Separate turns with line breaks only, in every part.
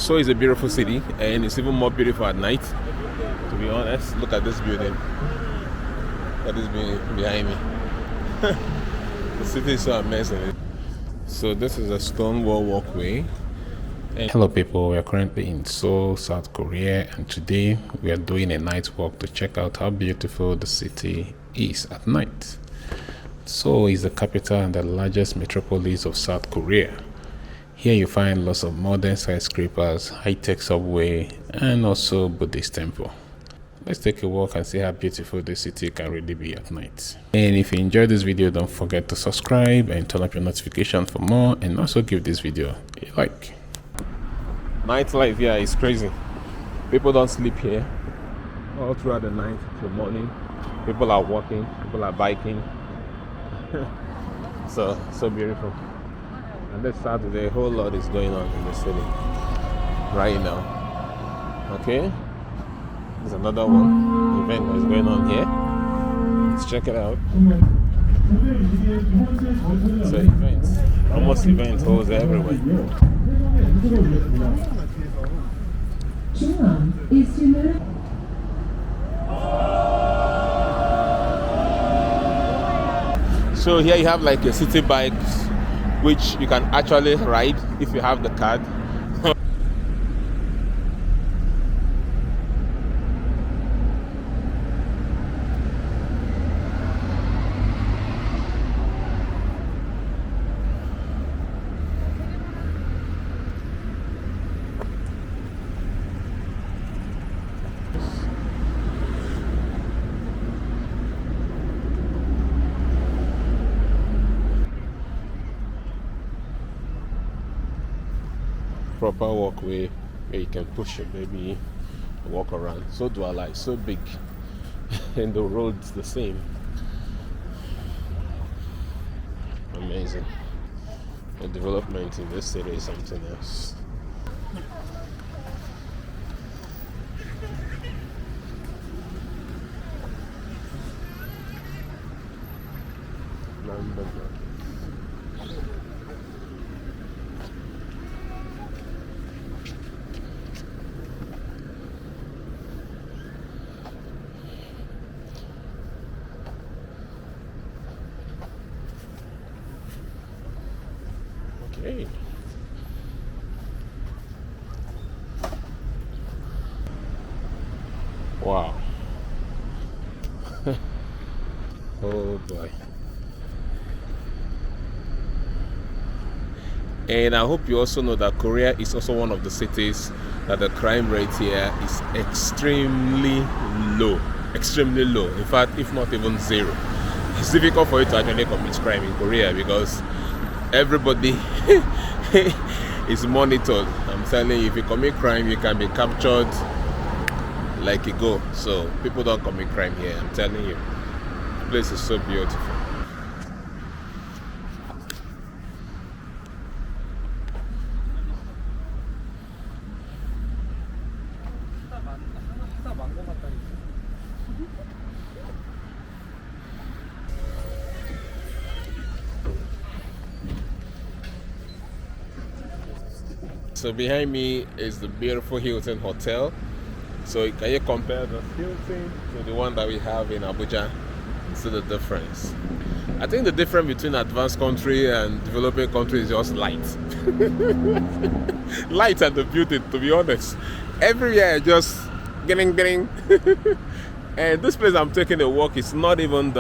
Seoul is a beautiful city, and it's even more beautiful at night. To be honest, look at this building. Look at this building behind me. The city is so amazing. So this is a stone wall walkway. Hello people, we are currently in Seoul, South Korea, and today we are doing a night walk to check out how beautiful the city is at night. Seoul is the capital and the largest metropolis of South Korea. Here you find lots of modern skyscrapers, high-tech subway, and also Buddhist temple. Let's take a walk and see how beautiful the city can really be at night. And if you enjoyed this video, don't forget to subscribe and turn up your notifications for more, and also give this video a like. Nightlife here is crazy. People don't sleep here all throughout the night till morning. People are walking, people are biking. So beautiful. And this Saturday, a whole lot is going on in the city right now. Okay, there's another one event that is going on here. Let's check it out. So events, almost events holes everywhere. So here you have like a city bike, which you can actually ride if you have the card. Proper walkway where you can push it, maybe walk around. So Douala is so big and the road's the same. Amazing. The development in this city is something else. Okay. Wow. Oh boy. And I hope you also know that Korea is also one of the cities that the crime rate here is extremely low. Extremely low. In fact, if not even zero. It's difficult for you to actually commit crime in Korea because everybody is monitored. I'm telling you, if you commit crime, you can be captured like a go. So people don't commit crime here. I'm telling you, the place is so beautiful. So behind me is the beautiful Hilton Hotel. So can you compare the Hilton to the one that we have in Abuja? See the difference. I think the difference between advanced country and developing country is just light. Light and the beauty, to be honest. Everywhere just getting. And this place I'm taking a walk is not even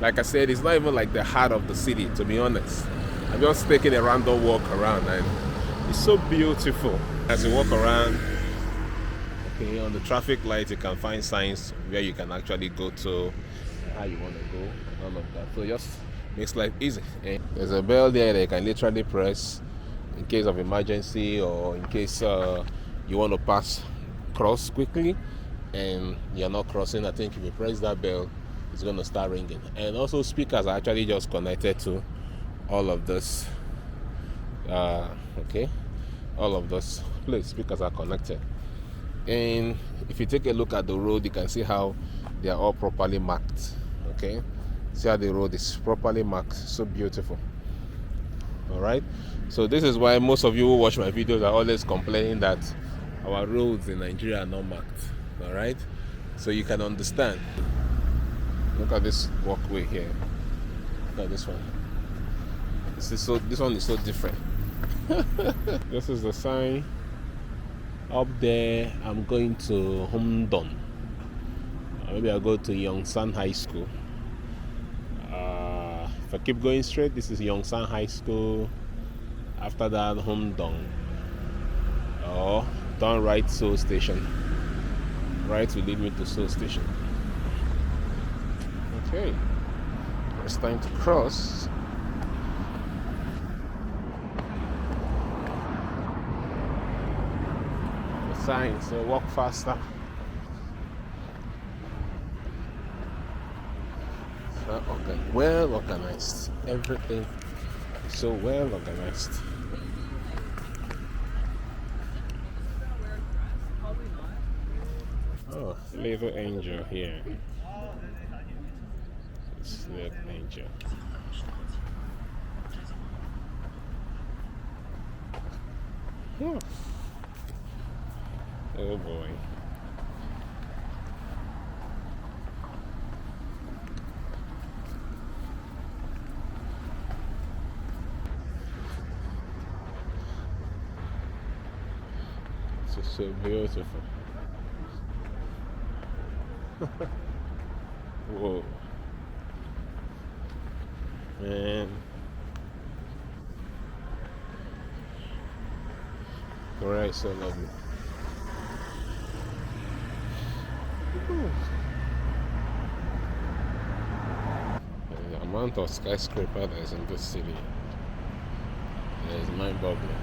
like I said, it's not even like the heart of the city, to be honest. I'm just taking a random walk around and it's so beautiful. As you walk around, okay, on the traffic light you can find signs where you can actually go to, how you want to go, and all of that. So just makes life easy. And there's a bell there that you can literally press in case of emergency or in case you want to cross quickly and you're not crossing. I think if you press that bell, it's going to start ringing. And also speakers are actually just connected to all of this. Okay, all of those speakers are connected. And if you take a look at the road, you can see how they are all properly marked. Okay, see how the road is properly marked. So beautiful. All right. So this is why most of you who watch my videos are always complaining that our roads in Nigeria are not marked. All right. So you can understand. Look at this walkway here. Look at this one. This one is so different. This is the sign. Up there, I'm going to Humdon. Maybe I'll go to Yongsan High School. If I keep going straight, this is Yongsan High School. After that, Humdon. Or turn right, Seoul Station. Right will lead me to Seoul Station. Okay, it's time to cross. The sign, so walk faster. Okay, well organized. Everything is so well organized. Oh, little angel here. It's little angel. Oh, oh boy. This is so beautiful. Whoa. Man. Alright, so lovely. And the amount of skyscraper that is in this city is mind-boggling.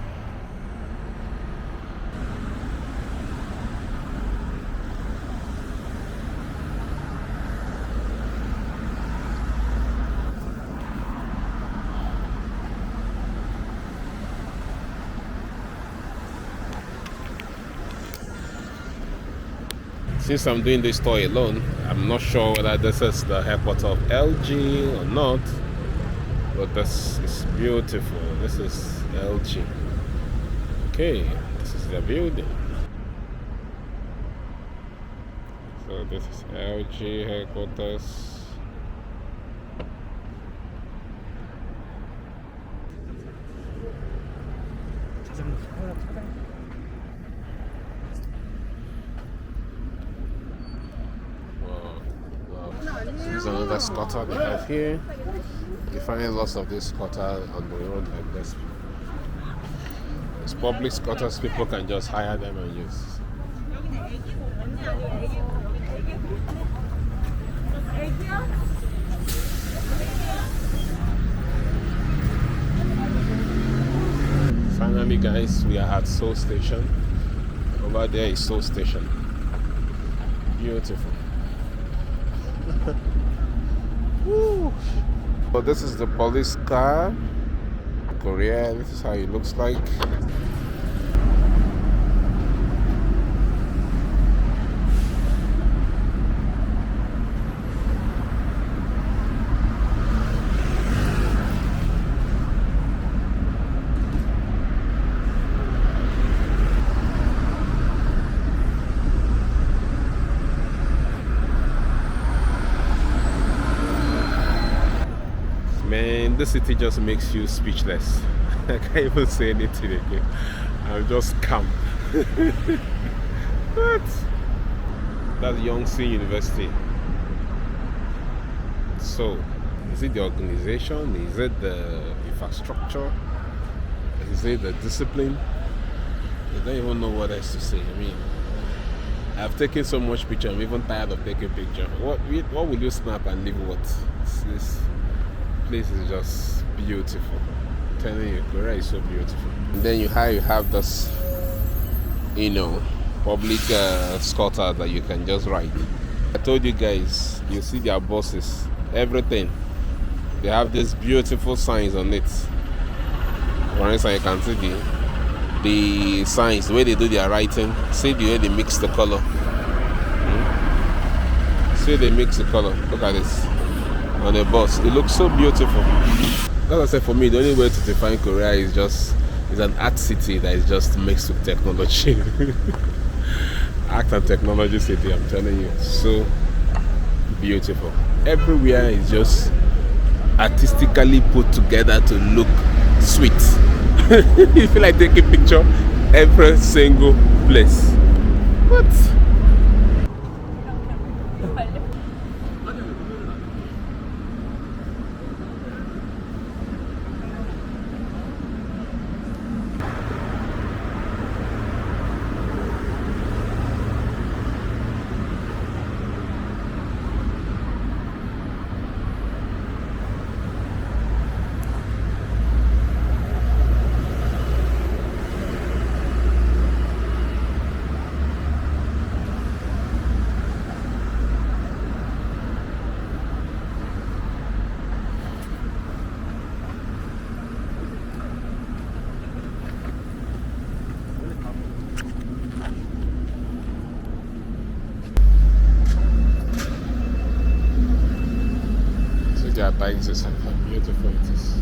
Since I'm doing this tour alone, I'm not sure whether this is the headquarters of LG or not, but this is beautiful. This is LG. Okay, this is the building. So this is LG headquarters. This is another squatter they have here. You find lots of these squatters on the road like this. It's public squatters, people can just hire them and use. Finally guys, we are at Seoul Station. Over there is Seoul Station. Beautiful. Woo. So this is the police car. Korea, this is how it looks like. Man, this city just makes you speechless. I can't even say anything again. I'm just calm. What? That's Yonsei University. So, is it the organization? Is it the infrastructure? Is it the discipline? I don't even know what else to say. I mean, I've taken so much picture. I'm even tired of taking picture. What will you snap and leave what? This place is just beautiful. I'm telling you, Korea is so beautiful. And then you have this, public scooter that you can just ride. I told you guys, you see their buses, everything. They have these beautiful signs on it. For instance, you can see the signs, the way they do their writing. See the way they mix the color. See they mix the color. Look at this. On a bus, it looks so beautiful. I said, for me, the only way to define Korea is an art city that is just mixed with technology. Art and technology city, I'm telling you, so beautiful. Everywhere is just artistically put together to look sweet. You feel like taking a picture every single place. What? Their bikes is how beautiful it is.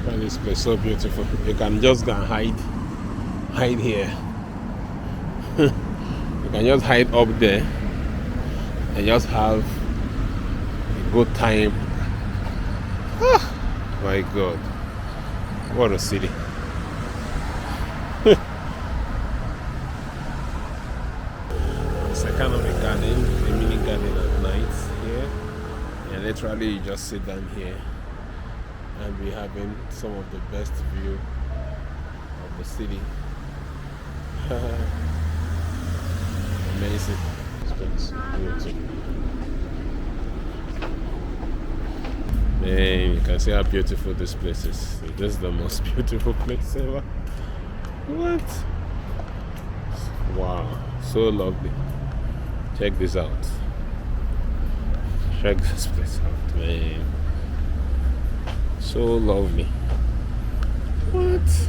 Find this place so beautiful. You can just go and hide here. You can just hide up there and just have a good time. Ah, my God, what a city. It's a kind of a garden, a mini garden at night here. And literally you just sit down here and be having some of the best view of the city. Amazing. It's beautiful. Man, you can see how beautiful this place is. This is the most beautiful place ever. What? Wow, so lovely. Check this out. Check this place out, man. So lovely. What?